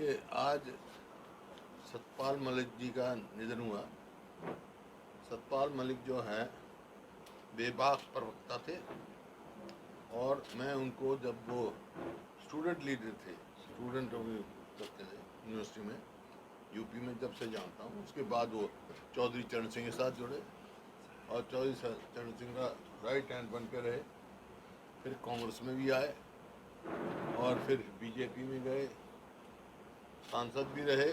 देखिए, आज सतपाल मलिक जी का निधन हुआ। सतपाल मलिक जो है बेबाक प्रवक्ता थे और मैं उनको जब वो स्टूडेंट लीडर थे, स्टूडेंट करते थे यूनिवर्सिटी में, यूपी में, जब से जानता हूँ। उसके बाद वो चौधरी चरण सिंह के साथ जुड़े और चौधरी चरण सिंह का राइट हैंड बन के रहे। फिर कांग्रेस में भी आए और फिर बीजेपी में गए, सांसद भी रहे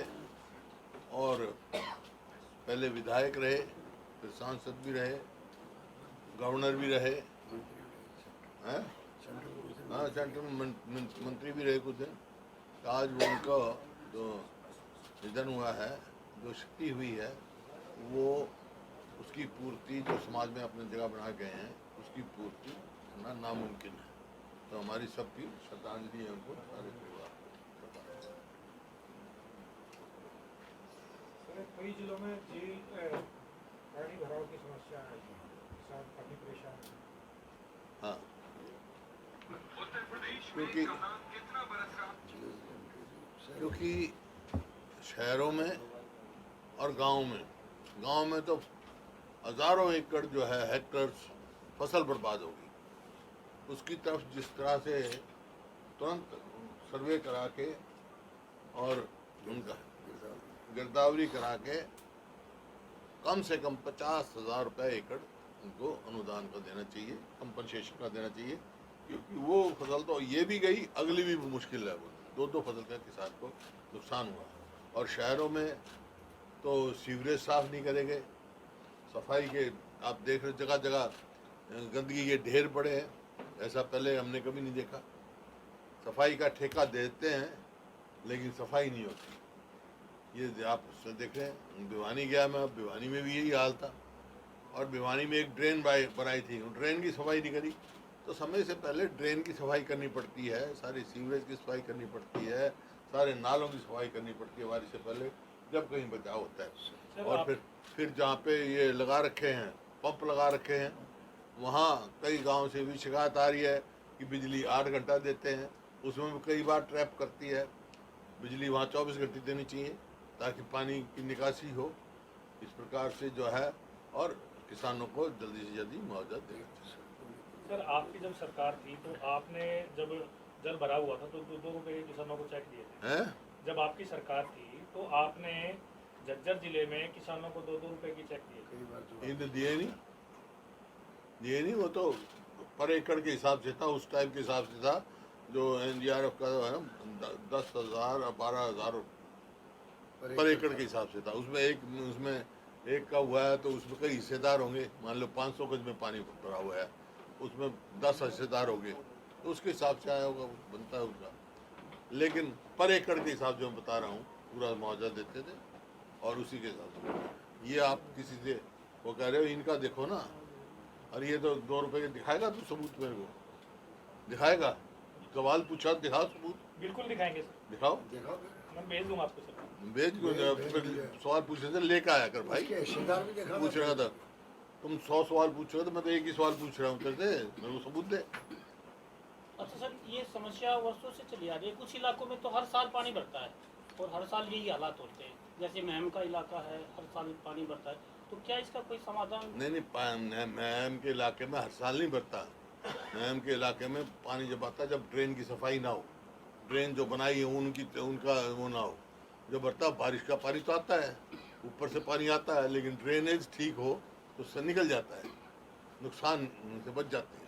और पहले विधायक रहे, फिर सांसद भी रहे, गवर्नर भी रहे, हैं, हाँ, सेंट्रल में मंत्री भी रहे कुछ दिन। तो आज वो उनका जो निधन हुआ है, जो क्षति हुई है, वो उसकी पूर्ति जो समाज में अपनी जगह बना गए हैं, उसकी पूर्ति करना नामुमकिन है। तो हमारी सबकी श्रद्धांजलि है उनको, सारे परिवार को। कई जिलों में पानी भराव की समस्या है, किसान काफी परेशान है। हाँ, क्योंकि शहरों में और गांव में तो हजारों एकड़ जो है हेक्टर्स फसल बर्बाद होगी। उसकी तरफ जिस तरह से तुरंत सर्वे करा के और उनका गिरदावरी करा के कम से कम 50,000 रुपये एकड़ उनको अनुदान का देना चाहिए, कंपनसेशन का देना चाहिए। क्योंकि वो फसल तो ये भी गई, अगली भी मुश्किल है। वो दो फसल का किसान को नुकसान हुआ। और शहरों में तो सीवरेज साफ नहीं करेंगे, सफाई के आप देख रहे जगह जगह गंदगी के ढेर पड़े हैं, ऐसा पहले हमने कभी नहीं देखा। सफाई का ठेका देते हैं लेकिन सफाई नहीं होती। ये आप देख रहे हैं, भिवानी गया मैं, भिवानी में भी यही हाल था। और भिवानी में एक ड्रेन बनाई थी, ड्रेन की सफाई नहीं करी। तो समय से पहले ड्रेन की सफाई करनी पड़ती है, सारी सीवरेज की सफाई करनी पड़ती है, सारे नालों की सफाई करनी पड़ती है बारिश से पहले, जब कहीं बचाव होता है। और फिर जहाँ पे ये लगा रखे हैं, पंप लगा रखे हैं, वहाँ कई गांव से भी शिकायत आ रही है कि बिजली 8 घंटा देते हैं, उसमें भी कई बार ट्रैप करती है। बिजली वहाँ 24 घंटे देनी चाहिए ताकि पानी की निकासी हो। इस प्रकार से जो है, और किसानों को जल्दी से जल्दी मुआवजा देना चाहिए। सर, आपकी जब सरकार थी तो आपने जब जल भरा हुआ था तो 2-2 रुपए के किसानों को चेक दिए थे। हैं? जब आपकी सरकार थी तो आपने झज्जर जिले में किसानों को 2-2 रुपए की चेक दिए थे। इन्हें दिए नहीं। वो तो पर एकड़ के हिसाब से था, उस टाइम के हिसाब से था। जो NDRF का है 10,000 और 12,000 पर एकड़ के हिसाब से था। उसमें एक का हुआ है तो उसमें कई हिस्सेदार होंगे। मान लो 500 गज में पानी भरा हुआ है, उसमें 10 हिस्सेदार होंगे, तो उसके हिसाब से आया होगा, बनता है उसका। लेकिन पर एकड़ के हिसाब से मैं बता रहा हूँ, पूरा मुआवजा देते थे और उसी के हिसाब से। ये आप किसी से वो कह रहे हो इनका देखो ना, और ये तो 2 रुपए के दिखाएगा तो सबूत मेरे को दिखाएगा। सवाल पूछा, दिखाओ सबूत। बिल्कुल दिखाएंगे सर, दिखाओ, मैं भेज दूंगा आपको सर। भेज क्यों? फिर सवाल पूछने से लेकर आया कर भाई। पूछ रहा था, तुम 100 सवाल पूछ रहे हो तो मैं तो एक ही सवाल पूछ रहा हूँ तेरे से, मेरे को सबूत दे। अच्छा सर, ये समस्या वर्षों से चली आ रही है। कुछ इलाकों में तो हर साल पानी बढ़ता है और हर साल यही हालात होते हैं। जैसे महम का इलाका है, हर साल पानी बढ़ता है, तो क्या इसका कोई समाधान? नहीं, महम के इलाके में हर साल नहीं बढ़ता। महम के इलाके में पानी जब आता है जब ड्रेन की सफाई ना हो, ड्रेन जो बनाई है उनका वो ना हो, जब बढ़ता बारिश का पानी तो आता है, ऊपर से पानी आता है, लेकिन ड्रेनेज ठीक हो तो उससे निकल जाता है, नुकसान से बच जाते हैं।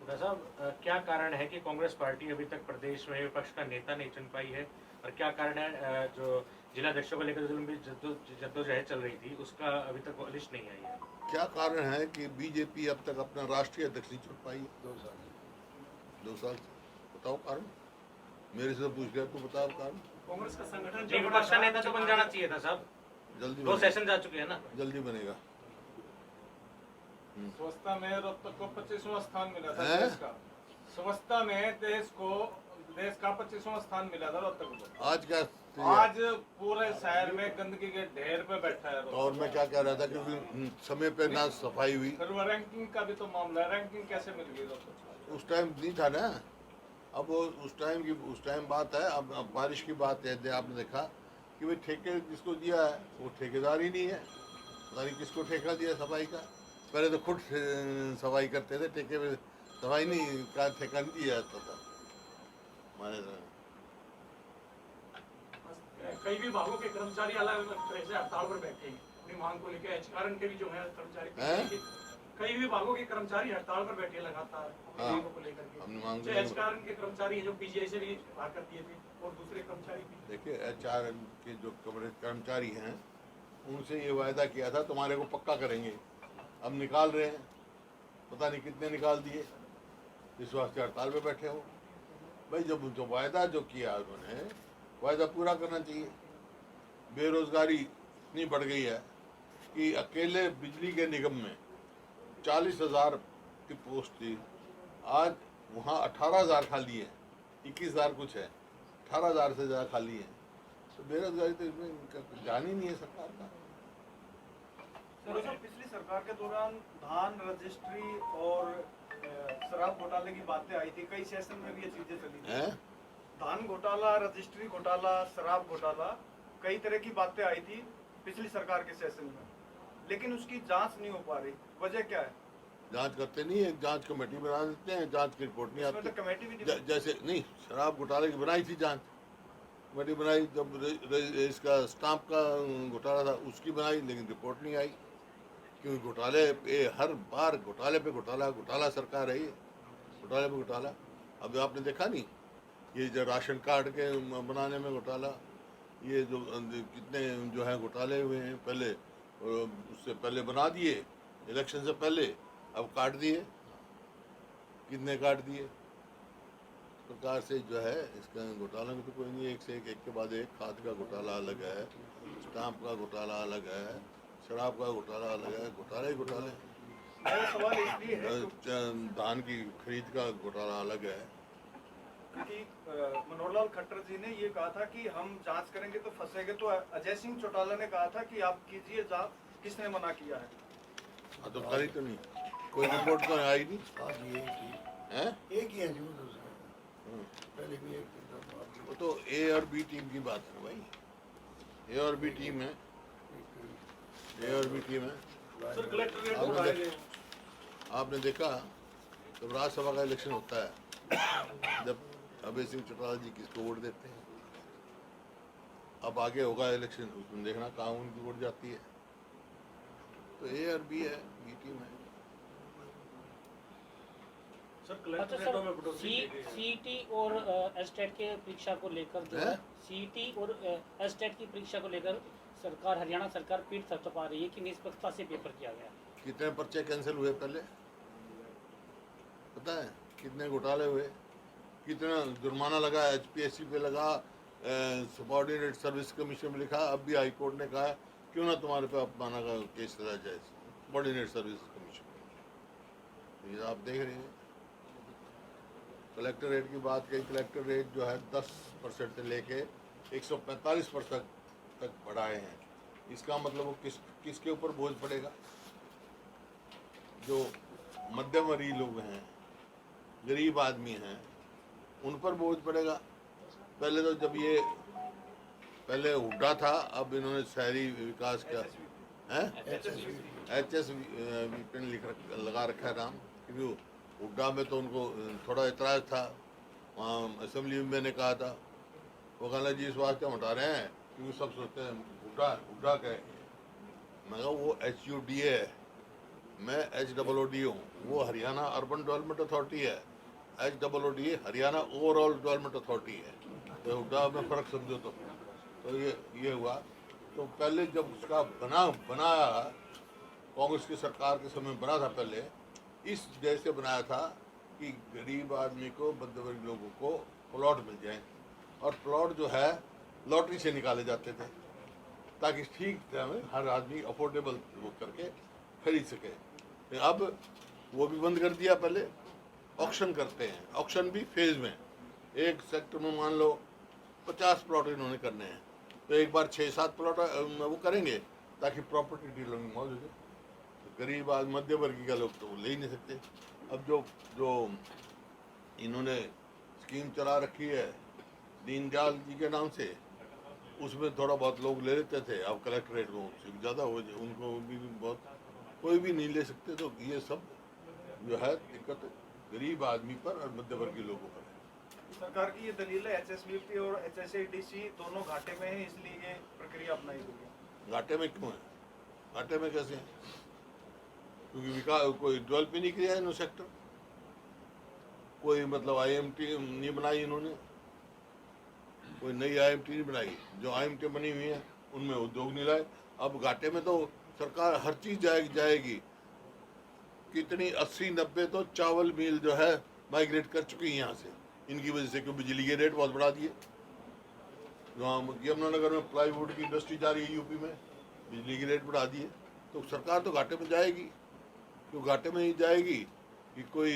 डॉक्टर साहब, क्या कारण है कि कांग्रेस पार्टी अभी तक प्रदेश में विपक्ष का नेता नहीं चुन पाई है, और क्या कारण है जो जिला अध्यक्षों को लेकर जो लंबी जद्दोजहद चल रही थी उसका अभी तक लिस्ट नहीं आई है? क्या कारण है कि बीजेपी अब तक अपना राष्ट्रीय अध्यक्ष नहीं चुन पाई? 2 साल से। बताओ कारण, मेरे से पूछ गया, तू बताओ कारण। कांग्रेस का संगठन विपक्ष का नेता तो बन जाना चाहिए था साहब, जल्दी 2 सेशन जा चुके हैं ना, जल्दी बनेगा। स्वच्छता में रोहतक को 25वां स्थान मिला था देश का। स्वच्छता में देश का 25वां स्थान मिला था रोहतक को। आज क्या आज पूरे शहर में गंदगी के ढेर पे बैठा है। तो और मैं क्या कह रहा था, क्योंकि समय पे ना सफाई हुई। फिर वो रैंकिंग का भी तो मामला है, रैंकिंग कैसे मिल गई रोहतक? उस टाइम नहीं था ना, अब वो उस टाइम बात है। अब बारिश की बात है, आपने देखा कि भाई ठेके जिसको दिया है वो ठेकेदार ही नहीं है, पता नहीं किसको ठेका दिया सफाई का। पहले तो खुद सफाई करते थे, ठेके में सफाई नहीं का ठेका नहीं दिया जाता था हमारे तरह। कई विभागों के कर्मचारी अलग तरह से हड़ताल पर बैठे हैं अपनी मांग को लेकर। एचकारण के भी जो है कर्मचारी, कई विभागों के कर्मचारी हड़ताल पर बैठे लगातार मांगों को लेकर के। जो एचकारण के कर्मचारी हैं जो पीजीआई से भी बाहर कर दिए थे और दूसरे कर्मचारी भी। देखिए एचआर के जो कर्मचारी हैं उनसे ये वायदा किया था तुम्हारे को पक्का करेंगे, अब निकाल रहे हैं, पता नहीं कितने निकाल दिए, इस वास्ते हड़ताल पे बैठे हो। भाई जब जो वायदा जो किया उन्होंने वायदा पूरा करना चाहिए। बेरोजगारी इतनी बढ़ गई है कि अकेले बिजली के निगम में 40,000 की पोस्ट थी, आज वहाँ 18,000 खाली है, 21,000 कुछ है, 18,000 से ज़्यादा खाली है। तो बेरोजगारी तो इसमें इनका कुछ जान ही नहीं है सरकार का। सर पिछली सरकार के दौरान धान रजिस्ट्री और शराब घोटाले की बातें आई थी, कई सेशन में भी ये चीजें चली थी। धान घोटाला, रजिस्ट्री घोटाला, शराब घोटाला, कई तरह की बातें आई थी पिछली सरकार के सेशन में, लेकिन उसकी जांच नहीं हो पा रही, वजह क्या है? जांच करते नहीं है, जांच कमेटी बना देते हैं, जांच की रिपोर्ट नहीं आती। तो कमेटी भी नहीं जैसे नहीं, शराब घोटाले की बनाई थी जांच कमेटी बनाई, जब इसका स्टाम्प का घोटाला था उसकी बनाई, लेकिन रिपोर्ट नहीं आई, क्योंकि घोटाले हर बार घोटाले पे घोटाला सरकार है ये, घोटाले पे घोटाला। अब आपने देखा नहीं, ये जो राशन कार्ड के बनाने में घोटाला, ये जो कितने जो है घोटाले हुए हैं, पहले उससे पहले बना दिए, इलेक्शन से पहले, अब काट दिए, कितने काट दिए। इस प्रकार से जो है इसका घोटाला में तो कोई नहीं, एक से एक के बाद एक। खाद का घोटाला अलग है, स्टाम्प का घोटाला अलग है, शराब का घोटाला अलग है, घोटाले ही घोटाले। मेरा सवाल इसलिए है धान की खरीद का घोटाला अलग है। क्योंकि मनोहर लाल खट्टर जी ने ये कहा था कि हम जांच करेंगे तो फंसेंगे, तो अजय सिंह चौटाला ने कहा था कि आप कीजिए जांच, किसने मना किया है? हाँ तो करी तो नहीं, कोई रिपोर्ट तो आई नहीं है। एक ही है जो पहले भी एक वो तो ए और बी टीम की बात है भाई, ए और बी टीम है, ए और बी टीम है। सर कलेक्टर आपने देखा जब राज्यसभा का इलेक्शन होता है, जब अभय सिंह चौटाला जी किसको वोट देते हैं, अब आगे होगा इलेक्शन, उसमें देखना कहाँ उनकी वोट जाती है। तो ए और बी है, बी टीम है। अच्छा सर, सीईटी और एस्टेट के परीक्षा को लेकर जो है, सीईटी और एस्टेट की परीक्षा को लेकर सरकार, हरियाणा सरकार पीठ थपथपा रही है कि निष्पक्षता से पेपर किया गया। कितने पर्चे कैंसिल हुए पहले पता है? कितने घोटाले हुए, कितना जुर्माना लगा, एचपीएससी पे लगा, सबऑर्डिनेट सर्विस कमीशन में लिखा। अब भी हाई कोर्ट ने कहा क्यों ना तुम्हारे पे अपमाना का केस चला जाए सबऑर्डिनेट सर्विस कमीशन। ये आप देख रहे हैं। कलेक्टर रेट की बात कही, कलेक्टर रेट जो है 10% से लेके 145% तक बढ़ाए हैं। इसका मतलब वो किसके ऊपर बोझ पड़ेगा? जो मध्यम वर्गीय लोग हैं, गरीब आदमी हैं, उन पर बोझ पड़ेगा। पहले तो जब ये पहले हुड्डा था, अब इन्होंने शहरी विकास का HS लगा रखा है नाम, क्योंकि हुड्डा में तो उनको थोड़ा एतराज़ था। वहाँ असेंबली में मैंने कहा था, वो कहना जी इस वास्ते हम हटा रहे हैं क्योंकि सब सोचते हैं हुड्डा कहेंगे। मैं कहा वो HUDA है, मैं HOOD हूँ, वो हरियाणा अर्बन डेवलपमेंट अथॉरिटी है, HOOD Haryana overall development authority है। तो हुड्डा में फ़र्क समझो तो ये हुआ। तो पहले जब उसका बनाया कांग्रेस की सरकार के समय बना था, पहले इस जैसे बनाया था कि गरीब आदमी को, मध्यवर्गीय लोगों को प्लॉट मिल जाए, और प्लॉट जो है लॉटरी से निकाले जाते थे ताकि ठीक टाइम में हर आदमी अफोर्डेबल वो करके खरीद सके। अब वो भी बंद कर दिया। पहले ऑक्शन करते हैं, ऑक्शन भी फेज में, एक सेक्टर में मान लो 50 प्लॉट इन्होंने करने हैं, तो एक बार 6-7 प्लॉट वो करेंगे ताकि प्रॉपर्टी डीलर में मौजूद है। तो गरीब आदमी, मध्य वर्गीय का लोग तो वो ले ही नहीं सकते। अब जो इन्होंने स्कीम चला रखी है दीनदयाल जी के नाम से, उसमें थोड़ा बहुत लोग ले लेते थे, अब कलेक्ट्रेट में उनसे ज़्यादा हो जाए, उनको भी बहुत कोई भी नहीं ले सकते। तो ये सब जो है दिक्कत गरीब आदमी पर और मध्यवर्गीय लोगों पर है। सरकार की ये दलील है HSBP और HSADC दोनों घाटे में है, इसलिए ये प्रक्रिया अपनाई गई है। घाटे में क्यों है? घाटे में कैसे हैं? क्योंकि विकास कोई डेवलप ही नहीं किया है इन्होंने सेक्टर, कोई मतलब IMT नहीं बनाई इन्होंने, कोई नई IMT नहीं बनाई। जो IMT बनी हुई है उनमें उद्योग नहीं लाए। अब घाटे में तो सरकार हर चीज जाएगी। कितनी 80-90 तो चावल मिल जो है माइग्रेट कर चुकी है यहाँ से, इनकी वजह से, क्योंकि बिजली के रेट बहुत बढ़ा दिए। यमुनानगर में प्लाईवुड की इंडस्ट्री जा रही है यूपी में, बिजली के रेट बढ़ा दिए। तो सरकार तो घाटे में जाएगी, क्यों घाटे में ही जाएगी कि कोई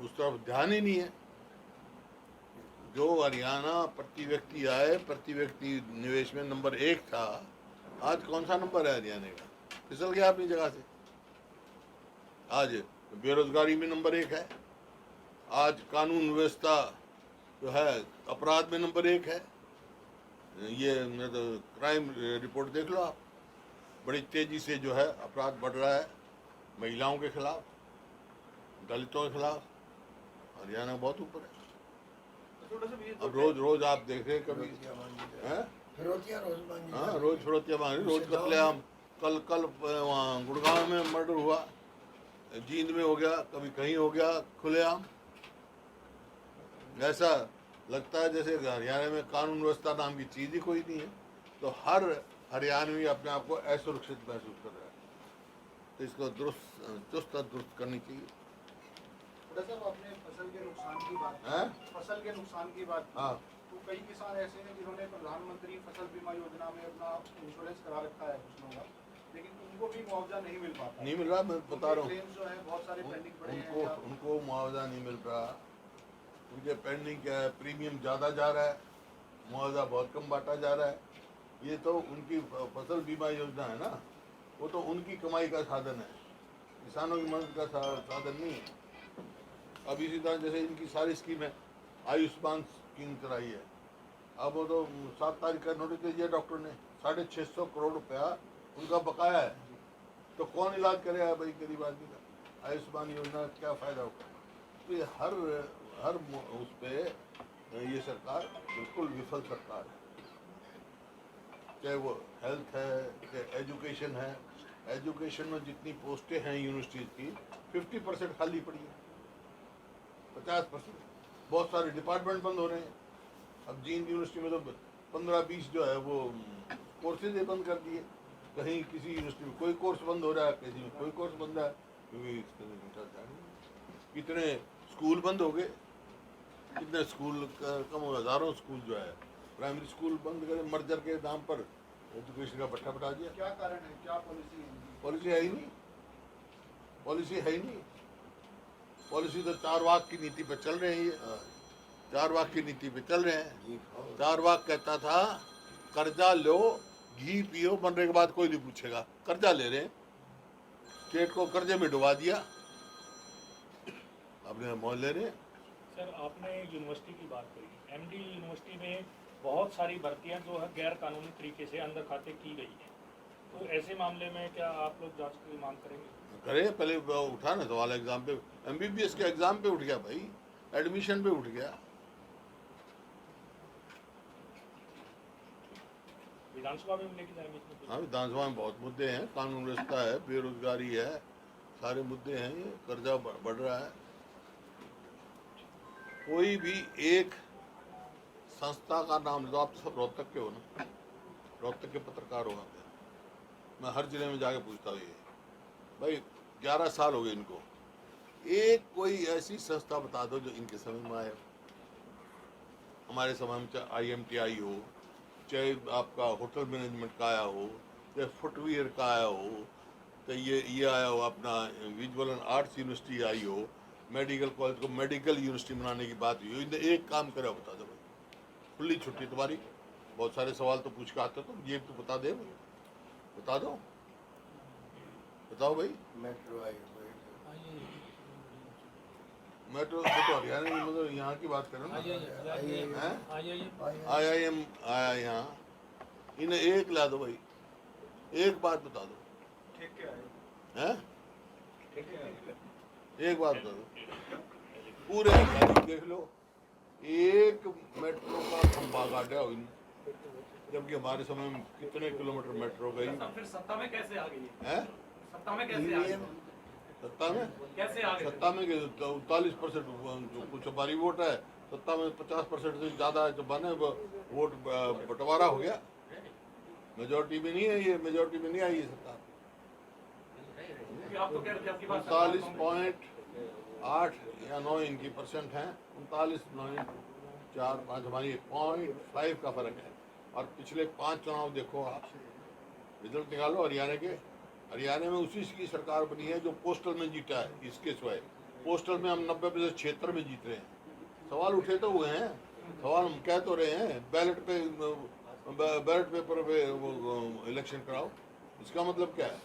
उस तरफ ध्यान ही नहीं है। जो हरियाणा प्रति व्यक्ति आय, प्रति व्यक्ति निवेश में नंबर 1 था, आज कौन सा नंबर है हरियाणा का? फिसल गया अपनी जगह से। आज बेरोजगारी में नंबर 1 है, आज कानून व्यवस्था जो है अपराध में नंबर 1 है। ये तो क्राइम रिपोर्ट देख लो आप, बड़ी तेजी से जो है अपराध बढ़ रहा है, महिलाओं के खिलाफ, दलितों के खिलाफ। हरियाणा बहुत ऊपर है। अब रोज आप देख रहे कभी हैं? फिरौतियाँ रोज मांगी हाँ, रोज फिरौतियाँ मांग रही, रोज कत्लेआम। कल वहाँ गुड़गांव में मर्डर हुआ, जींद में हो गया, कभी कहीं हो गया खुलेआम। ऐसा लगता है जैसे हरियाणा में कानून व्यवस्था नाम की चीज ही कोई नहीं है। तो हर हरियाणवी अपने आप को असुरक्षित महसूस कर रहा है। तो इसको चुस्त दुरुस्त करनी चाहिए। साहब आपने फसल के नुकसान की बात की, हैं? फसल के नुकसान की बात की। हाँ, तो कई किसान ऐसे हैं जिन्होंने प्रधानमंत्री फसल बीमा योजना में अपना इंश्योरेंस करा रखा है फसलों का, लेकिन उनको भी मुआवजा नहीं मिल पाता। नहीं मिल रहा, मैं बता रहा हूँ। क्लेम्स जो है बहुत सारे पेंडिंग पड़े हैं। उनको मुआवजा नहीं मिल रहा। उनके पेंडिंग क्या है, प्रीमियम ज़्यादा जा रहा है, मुआवजा बहुत कम बांटा जा रहा है। ये तो उनकी फसल बीमा योजना है ना, वो तो उनकी कमाई का साधन है, किसानों की मदद का साधन नहीं है। अब इसी तरह जैसे इनकी सारी स्कीमें, आयुष्मान स्कीम चलाई है, अब वो तो 7 तारीख का नोटिस दे दिया डॉक्टर ने, 650 करोड़ रुपया उनका बकाया है। तो कौन इलाज करेगा भाई गरीब आदमी का? आयुष्मान योजना का क्या फ़ायदा होगा? तो ये हर उस पे ये सरकार बिल्कुल विफल सरकार है। चाहे वो हेल्थ है, चाहे एजुकेशन है। एजुकेशन में जितनी पोस्टें हैं यूनिवर्सिटीज़ की, 50% खाली पड़ी है, 50%। बहुत सारे डिपार्टमेंट बंद हो रहे हैं। अब जींद यूनिवर्सिटी में तो 15-20 जो है वो कोर्सेज बंद कर दिए। कहीं किसी यूनिवर्सिटी में कोई कोर्स बंद हो रहा है, किसी में कोई कोर्स बंद है, क्योंकि कितने स्कूल बंद हो गए, कितने स्कूल कम हो, हज़ारों स्कूल जो है प्राइमरी स्कूल बंद करे, मर्जर के नाम पर एजुकेशन का भट्ठा बटा दिया। क्या कारण है, क्या पॉलिसी है? पॉलिसी है ही नहीं, पॉलिसी है ही नहीं। पॉलिसी तो 4 वाक की नीति पे चल रहे हैं। ये 4 वाक की नीति पे चल रहे हैं। 4 वाक कहता था कर्जा लो, घी पियो, मरने के बाद कोई नहीं पूछेगा। कर्जा ले रहे हैं, स्टेट को कर्जे में डुबा दिया, अपने मौज ले रहे हैं। सर, आपने यूनिवर्सिटी की बात करी, MD यूनिवर्सिटी में बहुत सारी भर्तियां जो है गैर कानूनी तरीके से अंदर खाते की गई हैं। तो ऐसे मामले में क्या आप लोग जांच की मांग करेंगे? करे, पहले उठा ना सवाल एग्जाम पे, MBBS के एग्जाम पे उठ गया भाई, एडमिशन पे उठ गया। विधानसभा में लेके जाएंगे इसमें? हाँ, विधानसभा में बहुत मुद्दे हैं, कानून व्यवस्था है, बेरोजगारी है, सारे मुद्दे हैं। ये कर्जा बढ़ रहा है। कोई भी एक संस्था का नाम लो, आप सब रोहतक के हो ना, रोहतक के पत्रकार हो आप। मैं हर जिले में जाके पूछता हूँ, ये भाई 11 साल हो गए इनको, एक कोई ऐसी संस्था बता दो जो इनके समय में आए। हमारे समय में चाहे IMTI हो, चाहे आपका होटल मैनेजमेंट का आया हो, चाहे फुटवियर का आया हो, तो ये आया हो अपना visual and arts university I हो, मेडिकल कॉलेज को मेडिकल यूनिवर्सिटी बनाने की बात हुई हो, इन्हें एक काम करा बता दो भाई, खुली छुट्टी तुम्हारी। बहुत सारे सवाल तो पूछ के आते हो, तो ये तो बता दे, बता दो, बताओ भाई। मेट्रो आई मेट्रो देखो हरियाणा की मतलब यहाँ की बात करो ना, हैं? IIM आया यहाँ, इन्हें एक ला दो भाई, एक बात बता दो, ठीक है हैं? एक बात बता दो, पूरे तारीख देख लो, एक मेट्रो का खंभा काटा हो इन्हें, जबकि हमारे समय में कितने किलोमीटर मेट्रो गई सब फिर सत्ता में कैसे आ गई है? है? सत्ता में कैसे आ गई? सत्ता में कैसे आ गई? सत्ता में 39% जो कुछ हमारी वोट है, सत्ता में 50% से ज़्यादा जो बने वोट बंटवारा हो गया, मेजोरिटी में नहीं है, ये मेजोरिटी में नहीं आई है सत्ता। क्योंकि आप तो कह रहे थे आपकी बात 39.8 या 9 इनकी परसेंट है, 39.45 हमारी 0.5 का फर्क है। और पिछले 5 चुनाव देखो आप, रिजल्ट निकालो हरियाणा के, हरियाणा में उसी की सरकार बनी है जो पोस्टल में जीता है, इसके सिवाय पोस्टल में हम 90% क्षेत्र में जीत रहे हैं। सवाल उठे तो हुए हैं, सवाल हम कह तो रहे हैं, बैलेट पेपर पे इलेक्शन कराओ, इसका मतलब क्या है?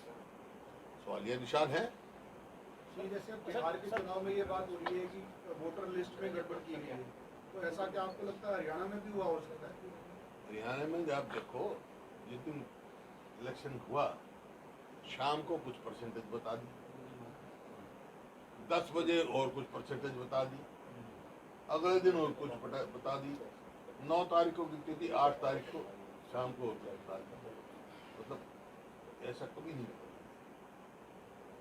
सवाल ये निशान है। जैसे अब बिहार के चुनाव में ये बात हो रही है कि वोटर लिस्ट में गड़बड़ की गई है, तो ऐसा क्या आपको लगता है हरियाणा में भी हुआ हो सकता है? हरियाणा में जब देखो, जिस दिन इलेक्शन हुआ शाम को कुछ परसेंटेज बता दी, 10 बजे और कुछ परसेंटेज बता दी, अगले दिन और कुछ बता दी, 9 तारीख को गिनती थी, 8 तारीख को शाम को और कुछ बता दी। मतलब ऐसा कभी नहीं हुआ।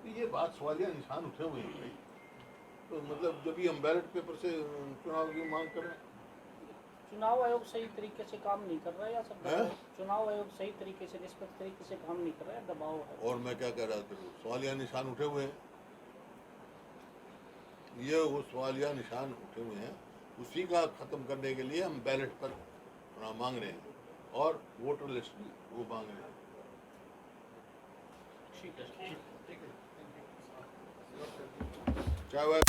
तो ये बात सवालिया निशान उठे हुए हैं भाई। तो मतलब जब भी हम बैलेट पेपर से चुनाव की मांग करें, चुनाव आयोग सही तरीके से काम नहीं कर रहा है या सब हैं? चुनाव आयोग सही तरीके से निष्पक्ष तरीके से काम नहीं कर रहा है, दबाव है। और मैं क्या कह रहा था, सवालिया निशान उठे हुए हैं, ये वो सवालिया निशान उठे हुए हैं, उसी का खत्म करने के लिए हम बैलेट पर मांग रहे हैं और वोटर लिस्ट भी वो मांग रहे हैं। ठीक है। चाहे वह